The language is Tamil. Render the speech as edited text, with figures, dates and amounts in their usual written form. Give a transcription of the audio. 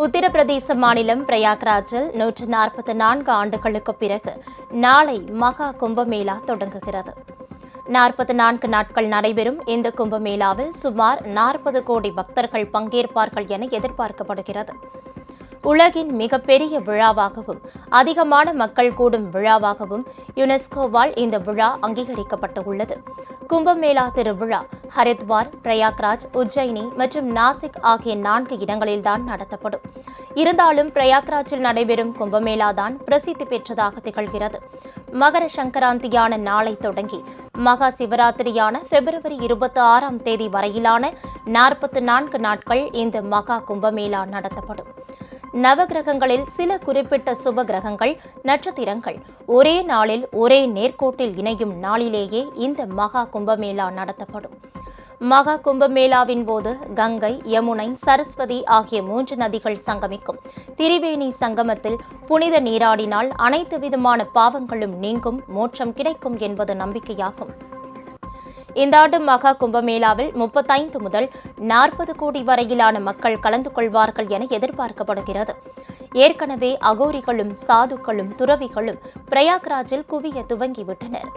உத்தரப்பிரதேச மாநிலம் பிரயாக்ராஜில் 144 ஆண்டுகளுக்கு பிறகு நாளை மகா கும்பமேளா தொடங்குகிறது. 44 நாட்கள் நடைபெறும் இந்த கும்பமேளாவில் சுமார் 40 கோடி பக்தர்கள் பங்கேற்பார்கள் என எதிர்பார்க்கப்படுகிறது. உலகின் மிகப்பெரிய விழாவாகவும் அதிகமான மக்கள் கூடும் விழாவாகவும் யுனெஸ்கோவால் இந்த விழா அங்கீகரிக்கப்பட்டுள்ளது. கும்பமேளா திருவிழா ஹரித்வார், பிரயாக்ராஜ், உஜ்ஜயினி மற்றும் நாசிக் ஆகிய 4 இடங்களில்தான் நடத்தப்படும். இருந்தாலும் பிரயாக்ராஜில் நடைபெறும் கும்பமேளா தான் பிரசித்தி பெற்றதாக திகழ்கிறது. மகர சங்கராந்தியான நாளை தொடங்கி மகா சிவராத்திரியான பிப்ரவரி 26ஆம் தேதி வரையிலான 44 நாட்கள் இந்த மகா கும்பமேளா நடத்தப்படும். நவகிரகங்களில் சில குறிப்பிட்ட சுப கிரகங்கள், நட்சத்திரங்கள் ஒரே நாளில் ஒரே நேர்கோட்டில் இணையும் நாளிலேயே இந்த மகா கும்பமேளா நடத்தப்படும். மகா கும்பமேளாவின் போது கங்கை, யமுனை, சரஸ்வதி ஆகிய 3 நதிகள் சங்கமிக்கும். திரிவேணி சங்கமத்தில் புனித நீராடினால் அனைத்து விதமான பாவங்களும் நீங்கும், மோட்சம் கிடைக்கும் என்பது நம்பிக்கையாகும். இந்த ஆண்டு மகா கும்பமேளாவில் 35 முதல் 40 கோடி வரையிலான மக்கள் கலந்து கொள்வார்கள் என எதிர்பார்க்கப்படுகிறது. ஏற்கனவே அகோரிகளும் சாதுக்களும் துறவிகளும் பிரயாக்ராஜில் குவிய துவங்கிவிட்டனர்.